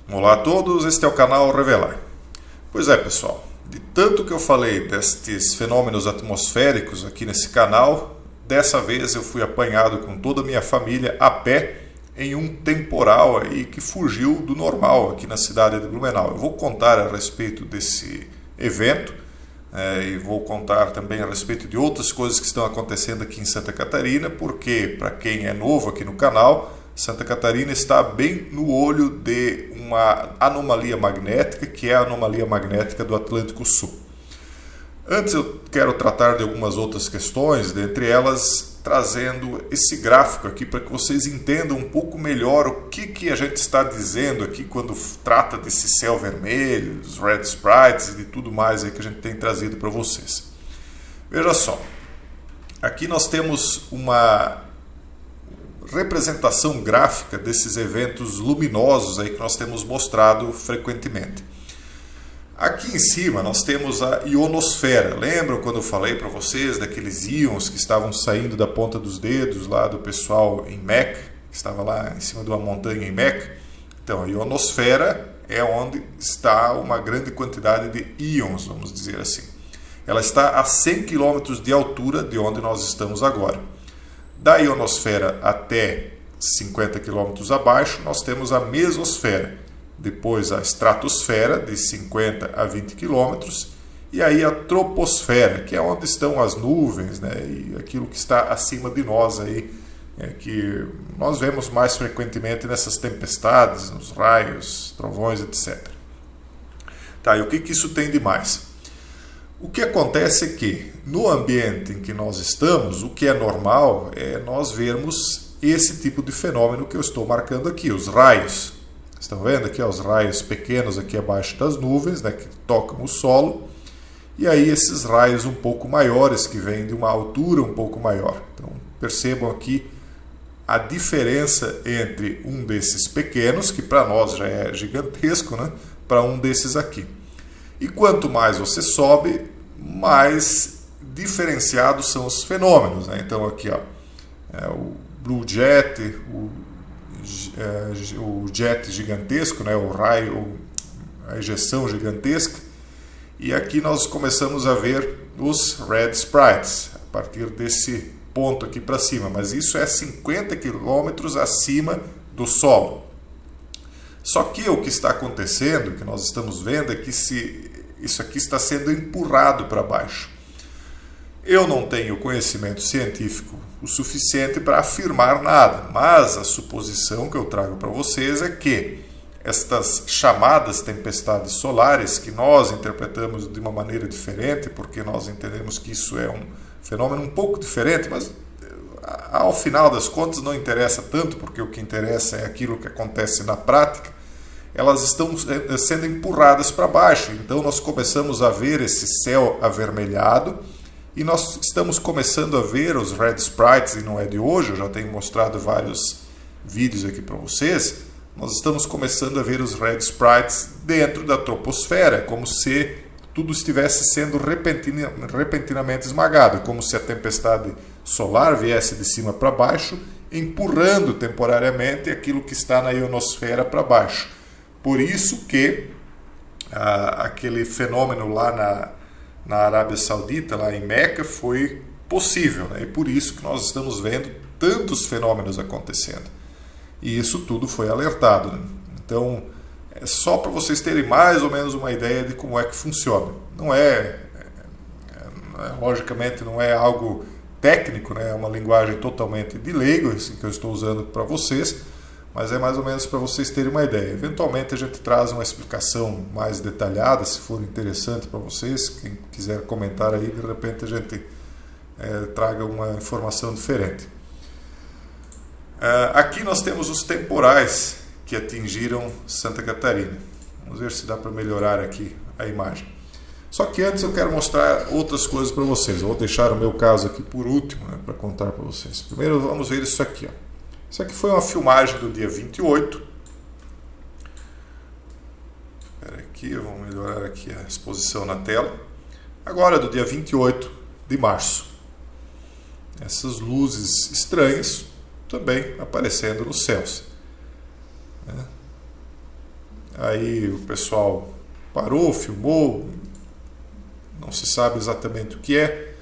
Olá a todos, este é o canal Revelar. Pois é, pessoal, de tanto que eu falei destes fenômenos atmosféricos aqui nesse canal, dessa vez eu fui apanhado com toda a minha família a pé em um temporal aí que fugiu do normal aqui na cidade de Blumenau. Eu vou contar a respeito desse evento e vou contar também a respeito de outras coisas que estão acontecendo aqui em Santa Catarina, porque, para quem é novo aqui no canal, Santa Catarina está bem no olho de uma anomalia magnética, que é a anomalia magnética do Atlântico Sul. Antes eu quero tratar de algumas outras questões, dentre elas trazendo esse gráfico aqui para que vocês entendam um pouco melhor o que a gente está dizendo aqui quando trata desse céu vermelho, dos red sprites e de tudo mais aí que a gente tem trazido para vocês. Veja só, aqui nós temos uma representação gráfica desses eventos luminosos aí que nós temos mostrado frequentemente. Aqui em cima nós temos a ionosfera. Lembram quando eu falei para vocês daqueles íons que estavam saindo da ponta dos dedos lá do pessoal em Meca, que estava lá em cima de uma montanha em Meca? Então, a ionosfera é onde está uma grande quantidade de íons, vamos dizer assim. Ela está a 100 km de altura de onde nós estamos agora. Da ionosfera até 50 km abaixo, nós temos a mesosfera. Depois a estratosfera, de 50 a 20 km. E aí a troposfera, que é onde estão as nuvens, né? E aquilo que está acima de nós, aí, que nós vemos mais frequentemente nessas tempestades, nos raios, trovões, etc. Tá, e o que isso tem de mais? O que acontece é que, no ambiente em que nós estamos, o que é normal é nós vermos esse tipo de fenômeno que eu estou marcando aqui, os raios. Estão vendo aqui os raios pequenos aqui abaixo das nuvens, né, que tocam o solo, e aí esses raios um pouco maiores que vêm de uma altura um pouco maior. Então percebam aqui a diferença entre um desses pequenos, que para nós já é gigantesco, né, para um desses aqui. E quanto mais você sobe, mais diferenciados são os fenômenos, né? Então aqui, ó, o Blue Jet, o jet gigantesco, né? O raio, a ejeção gigantesca. E aqui nós começamos a ver os Red Sprites, a partir desse ponto aqui para cima. Mas isso é 50 km acima do solo. Só que o que está acontecendo, que nós estamos vendo, é que isso aqui está sendo empurrado para baixo. Eu não tenho conhecimento científico o suficiente para afirmar nada, mas a suposição que eu trago para vocês é que estas chamadas tempestades solares, que nós interpretamos de uma maneira diferente, porque nós entendemos que isso é um fenômeno um pouco diferente, mas ao final das contas não interessa tanto, porque o que interessa é aquilo que acontece na prática. Elas estão sendo empurradas para baixo. Então nós começamos a ver esse céu avermelhado e nós estamos começando a ver os Red Sprites, e não é de hoje, eu já tenho mostrado vários vídeos aqui para vocês. Nós estamos começando a ver os Red Sprites dentro da troposfera, como se tudo estivesse sendo repentinamente esmagado, como se a tempestade solar viesse de cima para baixo, empurrando temporariamente aquilo que está na ionosfera para baixo. Por isso que aquele fenômeno lá na Arábia Saudita, lá em Meca, foi possível, né? E por isso que nós estamos vendo tantos fenômenos acontecendo. E isso tudo foi alertado, né? Então, é só para vocês terem mais ou menos uma ideia de como é que funciona. Logicamente não é algo técnico, né? É uma linguagem totalmente de leigo, assim, que eu estou usando para vocês, mas é mais ou menos para vocês terem uma ideia. Eventualmente a gente traz uma explicação mais detalhada, se for interessante para vocês. Quem quiser comentar aí, de repente a gente traga uma informação diferente. Aqui nós temos os temporais que atingiram Santa Catarina. Vamos ver se dá para melhorar aqui a imagem. Só que antes eu quero mostrar outras coisas para vocês. Eu vou deixar o meu caso aqui por último, né, para contar para vocês. Primeiro vamos ver isso aqui, ó. Isso aqui foi uma filmagem do dia 28. Espera aqui, vamos melhorar aqui a exposição na tela. Agora do dia 28 de março. Essas luzes estranhas também aparecendo nos céus. Aí o pessoal parou, filmou, não se sabe exatamente o que é.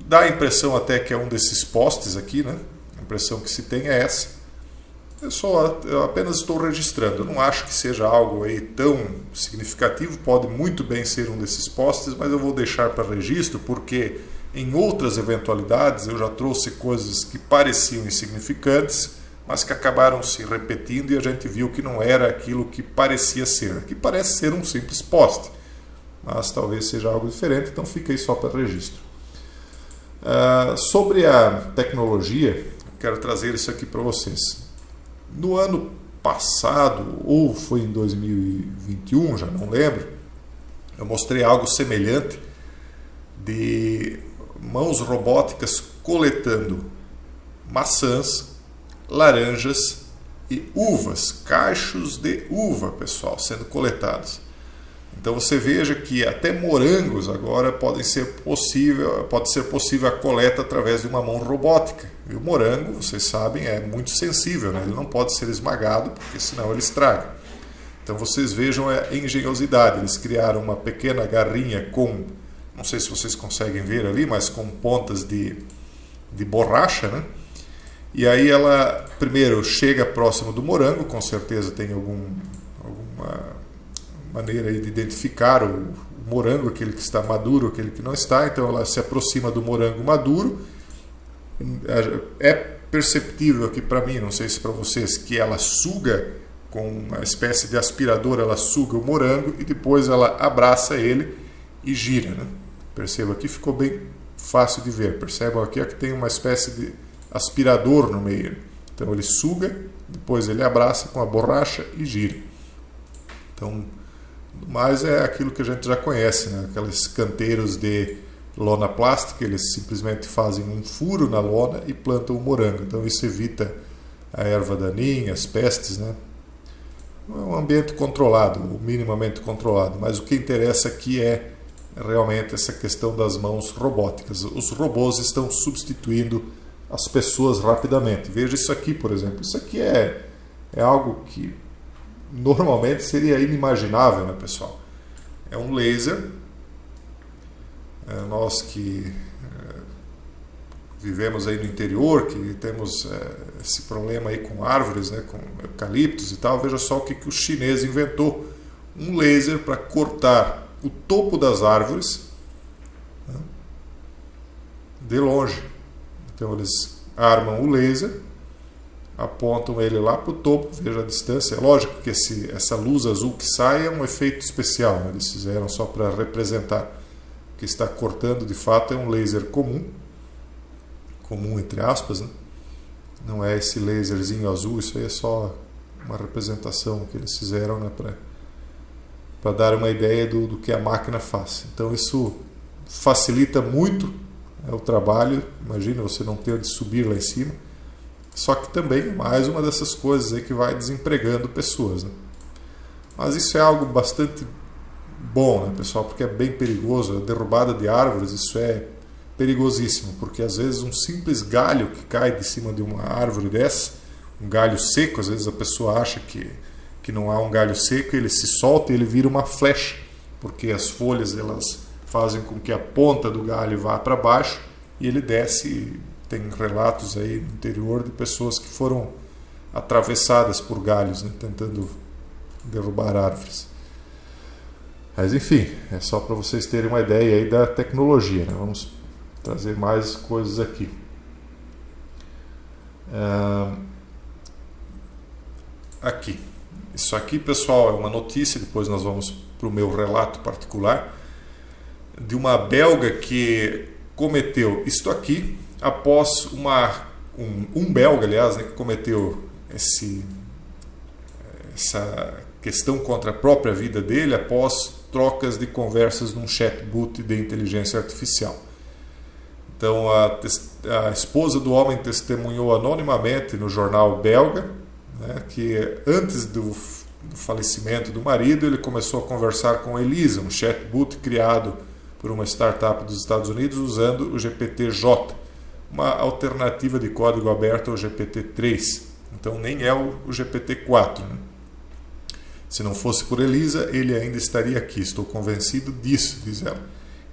Dá a impressão até que é um desses postes aqui, né? A impressão que se tem é essa. Eu apenas estou registrando. Eu não acho que seja algo aí tão significativo. Pode muito bem ser um desses postes, mas eu vou deixar para registro, porque em outras eventualidades eu já trouxe coisas que pareciam insignificantes, mas que acabaram se repetindo e a gente viu que não era aquilo que parecia ser. Aqui parece ser um simples poste, mas talvez seja algo diferente, então fica aí só para registro. Sobre a tecnologia, eu quero trazer isso aqui para vocês. No ano passado, ou foi em 2021, já não lembro, eu mostrei algo semelhante de mãos robóticas coletando maçãs, laranjas e uvas, cachos de uva, pessoal, sendo coletados. Então você veja que até morangos agora pode ser possível a coleta através de uma mão robótica. E o morango, vocês sabem, é muito sensível, né? Ele não pode ser esmagado, porque senão ele estraga. Então vocês vejam a engenhosidade. Eles criaram uma pequena garrinha com, não sei se vocês conseguem ver ali, mas com pontas de borracha, né? E aí ela primeiro chega próximo do morango, com certeza tem alguma maneira de identificar o morango, aquele que está maduro, aquele que não está. Então ela se aproxima do morango maduro. É perceptível aqui para mim, não sei se para vocês, que ela suga com uma espécie de aspirador, ela suga o morango e depois ela abraça ele e gira, né? Perceba aqui, ficou bem fácil de ver. Percebam aqui que tem uma espécie de aspirador no meio. Então ele suga, depois ele abraça com a borracha e gira. Então, mas é aquilo que a gente já conhece, né? Aqueles canteiros de lona plástica, eles simplesmente fazem um furo na lona e plantam o morango. Então isso evita a erva daninha, as pestes, né? É um ambiente controlado, ou minimamente controlado. Mas o que interessa aqui é realmente essa questão das mãos robóticas. Os robôs estão substituindo as pessoas rapidamente. Veja isso aqui, por exemplo. Isso aqui é algo que normalmente seria inimaginável, né, pessoal? É um laser. Nós que vivemos aí no interior, que temos esse problema aí com árvores, né, com eucaliptos e tal, veja só o que o chinês inventou. Um laser para cortar o topo das árvores, né, de longe. Então eles armam o laser, apontam ele lá para o topo, veja a distância. É lógico que essa luz azul que sai é um efeito especial, né? Eles fizeram só para representar. O que está cortando de fato é um laser comum entre aspas, né? Não é esse laserzinho azul, isso aí é só uma representação que eles fizeram, né, para dar uma ideia do que a máquina faz. Então isso facilita muito o trabalho. Imagina você não ter de subir lá em cima. Só que também mais uma dessas coisas aí que vai desempregando pessoas, né? Mas isso é algo bastante bom, né, pessoal? Porque é bem perigoso. A derrubada de árvores, isso é perigosíssimo, porque às vezes um simples galho que cai de cima de uma árvore dessa, um galho seco, às vezes a pessoa acha que não há um galho seco, ele se solta e ele vira uma flecha, porque as folhas elas fazem com que a ponta do galho vá para baixo e ele desce. Tem relatos aí no interior de pessoas que foram atravessadas por galhos, né, tentando derrubar árvores. Mas enfim, é só para vocês terem uma ideia aí da tecnologia, né? Vamos trazer mais coisas aqui. Aqui. Isso aqui, pessoal, é uma notícia, depois nós vamos para o meu relato particular, de uma belga que cometeu isto aqui após um belga, aliás, né, que cometeu essa questão contra a própria vida dele após trocas de conversas num chatbot de inteligência artificial. Então a esposa do homem testemunhou anonimamente no jornal belga, né, que antes do falecimento do marido ele começou a conversar com Elisa, um chatbot criado por uma startup dos Estados Unidos usando o GPT-J, uma alternativa de código aberto ao GPT-3. Então nem é o GPT-4, né? Se não fosse por Elisa, ele ainda estaria aqui. Estou convencido disso, diz ela.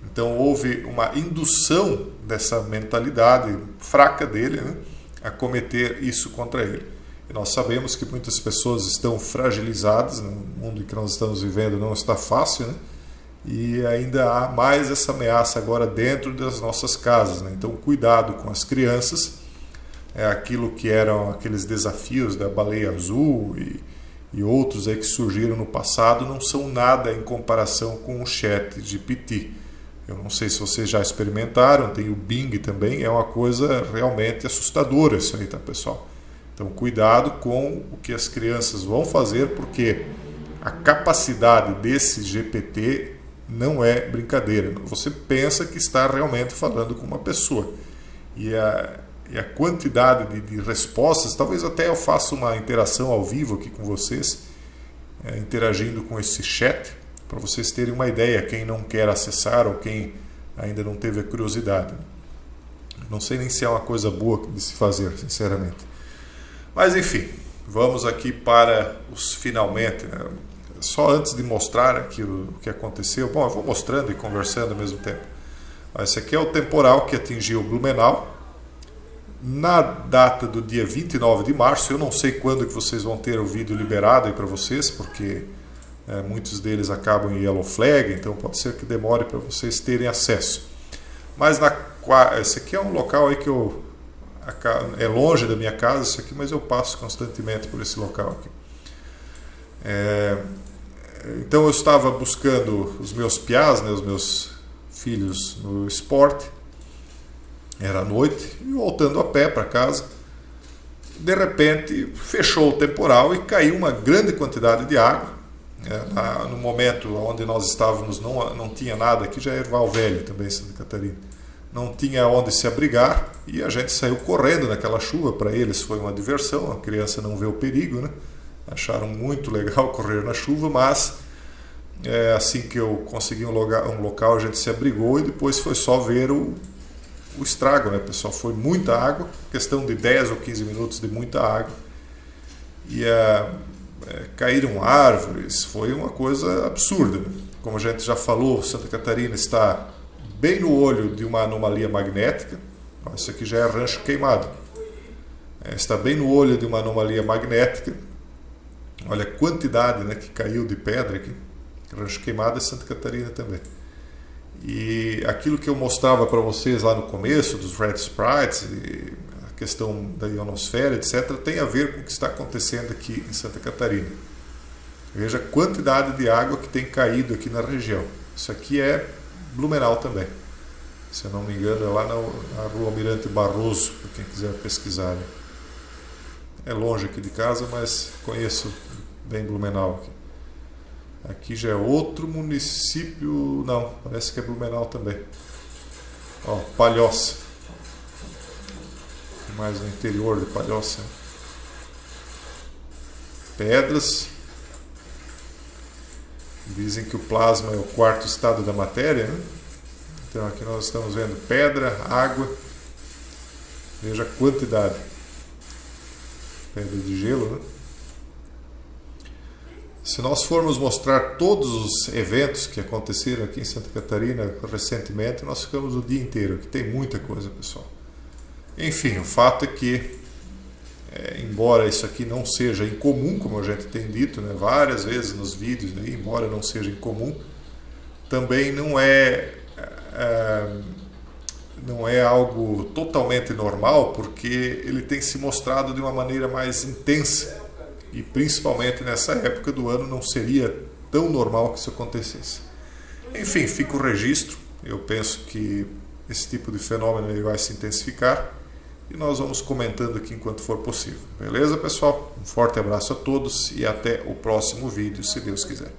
Então houve uma indução dessa mentalidade fraca dele, né, a cometer isso contra ele. E nós sabemos que muitas pessoas estão fragilizadas, no mundo em que nós estamos vivendo não está fácil, né? E ainda há mais essa ameaça agora dentro das nossas casas, né? Então cuidado com as crianças, aquilo que eram aqueles desafios da baleia azul e outros aí que surgiram no passado não são nada em comparação com o ChatGPT. Eu não sei se vocês já experimentaram, tem o Bing também, é uma coisa realmente assustadora isso aí, tá, pessoal? Então cuidado com o que as crianças vão fazer, porque a capacidade desse GPT não é brincadeira. Você pensa que está realmente falando com uma pessoa. E a quantidade de respostas, talvez até eu faça uma interação ao vivo aqui com vocês, interagindo com esse chat, para vocês terem uma ideia, quem não quer acessar ou quem ainda não teve a curiosidade. Não sei nem se é uma coisa boa de se fazer, sinceramente. Mas enfim, vamos aqui para os finalmente, né? Só antes de mostrar aquilo que aconteceu, bom, eu vou mostrando e conversando ao mesmo tempo. Esse aqui é o temporal que atingiu Blumenau na data do dia 29 de março. Eu não sei quando que vocês vão ter o vídeo liberado aí para vocês, porque muitos deles acabam em Yellow Flag, então pode ser que demore para vocês terem acesso. Mas esse aqui é um local aí que é longe da minha casa, isso aqui, mas eu passo constantemente por esse local aqui. Então eu estava buscando os meus piás, né, os meus filhos no esporte, era à noite, e voltando a pé para casa, de repente fechou o temporal e caiu uma grande quantidade de água. No momento onde nós estávamos não tinha nada, aqui já é Erval Velho também, Santa Catarina, não tinha onde se abrigar e a gente saiu correndo naquela chuva. Para eles foi uma diversão, a criança não vê o perigo, né? Acharam muito legal correr na chuva, mas assim que eu consegui um local a gente se abrigou e depois foi só ver o estrago, né, pessoal? Foi muita água, questão de 10 ou 15 minutos de muita água, e caíram árvores, foi uma coisa absurda, né? Como a gente já falou, Santa Catarina está bem no olho de uma anomalia magnética. Isso aqui já é Rancho Queimado, está bem no olho de uma anomalia magnética. Olha a quantidade, né, que caiu de pedra aqui. Rancho Queimado é Santa Catarina também. E aquilo que eu mostrava para vocês lá no começo, dos Red Sprites, e a questão da ionosfera, etc., tem a ver com o que está acontecendo aqui em Santa Catarina. Veja a quantidade de água que tem caído aqui na região. Isso aqui é Blumenau também. Se eu não me engano, é lá na rua Almirante Barroso, para quem quiser pesquisar. É longe aqui de casa, mas conheço bem Blumenau aqui. Aqui já é outro município, não, parece que é Blumenau também. Ó, Palhoça. Mais no interior de Palhoça. Pedras. Dizem que o plasma é o quarto estado da matéria, né? Então aqui nós estamos vendo pedra, água. Veja a quantidade. Pedra de gelo, né? Se nós formos mostrar todos os eventos que aconteceram aqui em Santa Catarina recentemente, nós ficamos o dia inteiro, que tem muita coisa, pessoal. Enfim, o fato é que, embora isso aqui não seja incomum, como a gente tem dito, né, várias vezes nos vídeos, né, embora não seja incomum, também não é algo totalmente normal, porque ele tem se mostrado de uma maneira mais intensa. E principalmente nessa época do ano não seria tão normal que isso acontecesse. Enfim, fica o registro. Eu penso que esse tipo de fenômeno ele vai se intensificar e nós vamos comentando aqui enquanto for possível. Beleza, pessoal? Um forte abraço a todos e até o próximo vídeo, se Deus quiser.